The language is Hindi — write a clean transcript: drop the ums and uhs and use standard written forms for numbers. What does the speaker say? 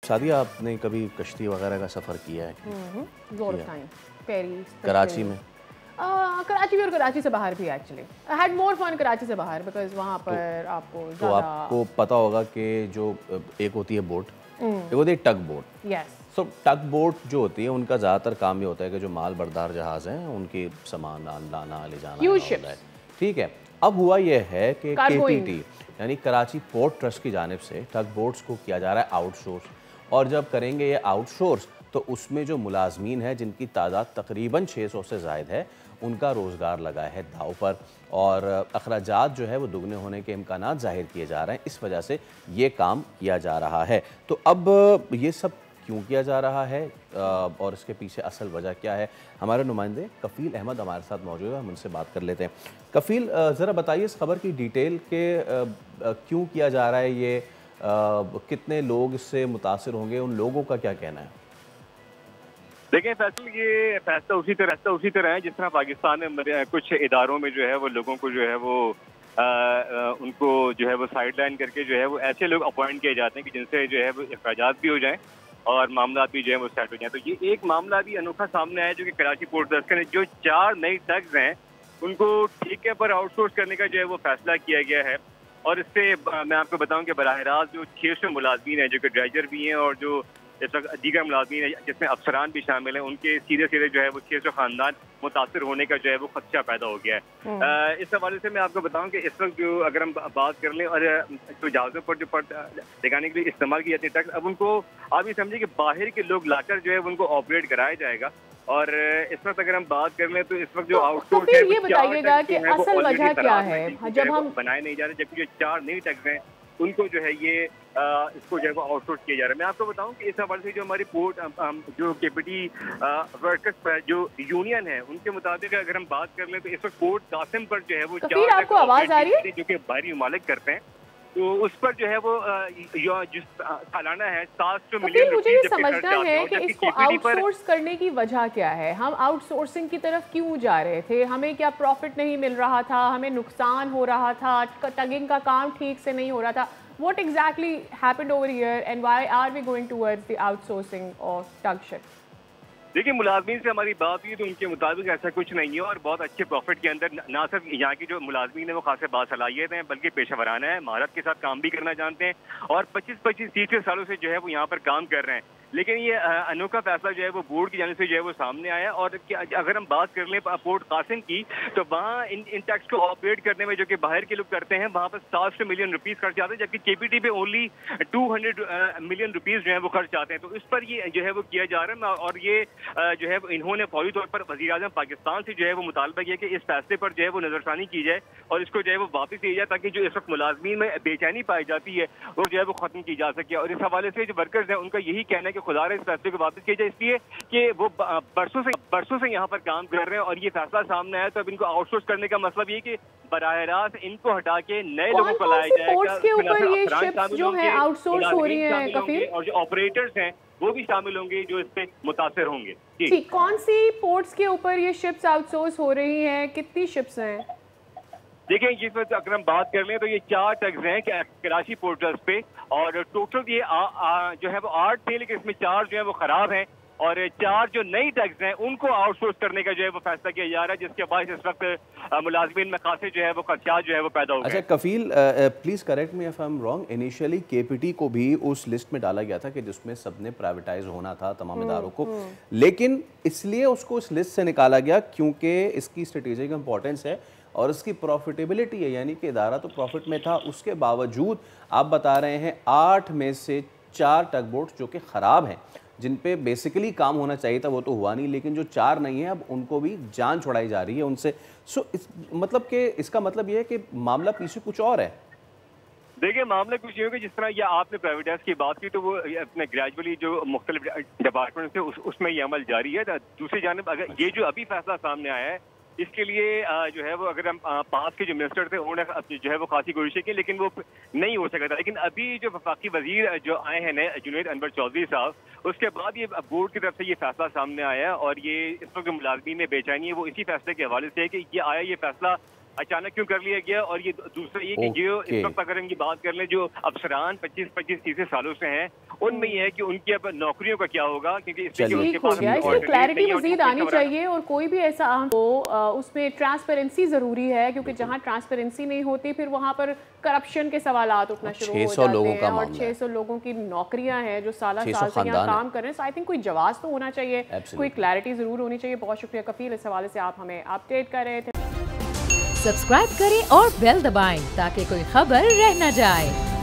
सादिया, आपने कभी कश्ती वगैरह का सफ़र किया है? कराची में? कराची में और कराची से बाहर भी actually. I had more fun Karachi से बाहर बिकॉज वहाँ पर तो आपको पता होगा कि जो एक होती है बोट, एक होती है टग बोट। यस। सो टग बोट जो होती है उनका ज़्यादातर काम ये होता है कि जो माल बरदार जहाज़ हैं उनके सामान लाना ले जाना होता है। ठीक है, अब हुआ यह है कि KPT यानी कराची पोर्ट ट्रस्ट की जानिब से टग बोट्स को किया जा रहा है आउटसोर्स, और जब करेंगे ये आउटसोर्स तो उसमें जो मुलाजमीन है जिनकी तादाद तकरीबन 600 से ज़ायद है, उनका रोज़गार लगा है दाव पर, और अखराजात जो है वो दुगने होने के इम्कानात ज़ाहिर किए जा रहे हैं। इस वजह से ये काम किया जा रहा है। तो अब ये सब क्यों किया जा रहा है और इसके पीछे असल वजह क्या है, हमारे नुमाइंदे कफ़ील अहमद हमारे साथ मौजूद है, हम उनसे बात कर लेते हैं। कफ़ील, ज़रा बताइए इस खबर की डिटेल के क्यों किया जा रहा है ये, कितने लोग इससे मुतासिर होंगे, उन लोगों का क्या कहना है? देखिए फैसल, ये फैसला उसी तरह है जिस तरह पाकिस्तान में कुछ इदारों में जो है वो लोगों को जो है वो उनको जो है वो साइडलाइन करके जो है वो ऐसे लोग अपॉइंट किए जाते हैं कि जिनसे जो है वो अखराजात भी हो जाएं और मामला भी जो है वो सेट हो जाए। तो ये एक मामला भी अनोखा सामने आया जो कि कराची पोर्ट ट्रस्ट ने जो 4 नई टग्स हैं उनको ठीके पर आउटसोर्स करने का जो है वो फैसला किया गया है। और इससे मैं आपको बताऊं कि बराह रास्त जो 600 मुलाजमीन है जो कि ड्राइवर भी हैं और जो इस वक्त दीगर मुलाजमीन है जिसमें अफसरान भी शामिल हैं, उनके सीधे सीधे जो है वो 600 खानदान मुतासर होने का जो है वो खदशा पैदा हो गया है। इस हवाले से मैं आपको बताऊं कि इस वक्त जो अगर हम बात कर लें और जो जहाज़ों पर जो दिखाने के लिए इस्तेमाल की जाती है टैक्स, अब उनको आप ये समझिए कि बाहर के लोग लाकर जो है उनको ऑपरेट कराया जाएगा। और इस वक्त अगर हम बात कर लें तो इस वक्त जो आउटसोर्स है, ये बताइएगा कि असल वजह क्या है जब हम बनाए नहीं जा रहे, जबकि जो 4 नई टैक्स हैं उनको जो है ये इसको जो है वो आउटसोर्स किया जा रहा है। मैं आपको बताऊं कि इस हवाले से जो हमारी पोर्ट जो KPT वर्कर्स जो यूनियन है उनके मुताबिक अगर हम बात कर लें तो इस वक्त पोर्ट कासिम पर जो है वो 4 आपको आवाज आ रही है जो कि बाहरी ममालिक करते हैं, तो उस पर जो है वो जिस सालाना है 700 मिलियन। मुझे ये समझना है कि इसको आउटसोर्स करने की वजह क्या है, हम आउटसोर्सिंग की तरफ क्यों जा रहे थे, हमें क्या प्रॉफिट नहीं मिल रहा था, हमें नुकसान हो रहा था, टगिंग का काम ठीक से नहीं हो रहा था? What exactly happened over here and why are we going towards the outsourcing of tug ships? देखिए, मुलाजमीन से हमारी बात हुई तो उनके मुताबिक ऐसा कुछ नहीं है और बहुत अच्छे प्रॉफिट के अंदर ना सिर्फ यहाँ की जो मुलाजमीन है वो खासे बासलाहियत हैं बल्कि पेशेवराना है, महारत के साथ काम भी करना जानते हैं और 25-30 सालों से जो है वो यहाँ पर काम कर रहे हैं। लेकिन ये अनोखा फैसला जो है वो बोर्ड की जाने से जो है वो सामने आया। और अगर हम बात कर लें पोर्ट कासिम की तो वहाँ इन टैक्स को ऑपरेट करने में जो कि बाहर के लोग करते हैं वहाँ पर 700 मिलियन रुपीज़ खर्च आते हैं, जबकि KPT पे ओनली 200 मिलियन रुपीज़ जो है वो खर्च आते हैं। तो इस पर ये जो है वो किया जा रहा है और ये जो है इन्होंने फौरी तौर पर वज़ीर आज़म पाकिस्तान से जो है वो मुतालबा किया कि इस फैसले पर जो है वो नजरसानी की जाए और इसको जो है वो वापस लिया जाए ताकि जो इस वक्त मुलाजमीन में बेचैनी पाई जाती है वो जो है वो खत्म की जा सके। और इस हवाले से जो वर्कर्स हैं उनका यही कहना है कि खुदा इस फैसले को वापस किया जाए, इसलिए कि वो बरसों से यहाँ पर काम कर रहे हैं और ये फैसला सामने आया तो अब इनको आउटसोर्स करने का मतलब ये कि बराह रास्त इनको हटा के नए लोगों को लाया जाएगा। के ऊपर ये शिप्स जो हैं आउटसोर्स हो रही हैं कफील, और जो ऑपरेटर्स हैं वो भी शामिल होंगे जो इससे मुतासिर होंगे। ठीक, कौन सी पोर्ट्स के ऊपर ये शिप्स आउटसोर्स हो रही हैं, कितनी शिप्स हैं? देखिए, जिस वक्त अगर हम बात कर लें तो ये 4 टग्स हैं कराची पोर्ट ट्रस्ट पे और टोटल ये जो है वो 8 थे, लेकिन इसमें 4 जो है वो खराब हैं और 4 जो नई टग्स हैं उनको आउटसोर्स करने का जो है वो फैसला किया जा रहा है, जिसके बाद इस वक्त मुलाजमीन में खासे जो है वो खदशात जो है वो पैदा हो गए। अच्छा Kafeel, please correct me if I am wrong, initially KPT को भी उस लिस्ट में डाला गया था कि जिसमें सबने प्राइवेटाइज होना था तमाम इदारों को, लेकिन इसलिए उसको इस लिस्ट से निकाला गया क्योंकि इसकी स्ट्रेटेजिक इंपॉर्टेंस है और इसकी प्रॉफिटेबिलिटी है, यानी कि इदारा तो प्रॉफिट में था, उसके बावजूद आप बता रहे हैं 8 में से 4 टग बोट्स जो कि ख़राब हैं, जिन पे बेसिकली काम होना चाहिए था वो तो हुआ नहीं, लेकिन जो 4 नहीं है अब उनको भी जान छुड़ाई जा रही है उनसे। मतलब कि इसका मतलब ये है कि मामला पीछे कुछ और है। देखिए, मामला कुछ ये होगा जिस तरह यह आपने प्राइवेटाइज की बात की तो वो अपने ग्रेजुअली जो मुख्तलिफ डिपार्टमेंट थे उसमें ये अमल जारी है। दूसरी जानिब अगर ये जो अभी फैसला सामने आया है इसके लिए जो है वो अगर हम पास के जो मिनिस्टर थे उन्होंने जो है वो खासी कोशिशें की लेकिन वो नहीं हो सका था। लेकिन अभी जो वफाकी वजीर जो आए हैं नए जुनैद अनवर चौधरी साहब, उसके बाद ये बोर्ड की तरफ से ये फैसला सामने आया और ये इस वक्त मुलाजमीन में बेचैनी है वो इसी फैसले के हवाले से है कि ये आया, ये फैसला अचानक क्यों कर लिया गया। और ये दूसरा ये कि जो इस वक्त अगर इनकी बात कर लें जो अफसरान 25-30 सालों से हैं उनमें यह है कि उनकी अब नौकरियों का क्या होगा, क्योंकि इसमें क्लैरिटी मजीद आनी चाहिए और कोई भी ऐसा उसमें ट्रांसपेरेंसी जरूरी है, क्योंकि जहाँ ट्रांसपेरेंसी नहीं होती फिर वहाँ पर करप्शन के सवालात उठना शुरू हो जाते हैं और 600 लोगों की नौकरियां हैं जो साल से यहाँ काम कर रहे हैं। आई थिंक कोई जवाब तो होना चाहिए, कोई क्लैरिटी जरूर होनी चाहिए। बहुत शुक्रिया कफील, इस हवाले से आप हमें अपडेट कर रहे थे। सब्सक्राइब करें और बेल दबाएं ताकि कोई खबर रह न जाए।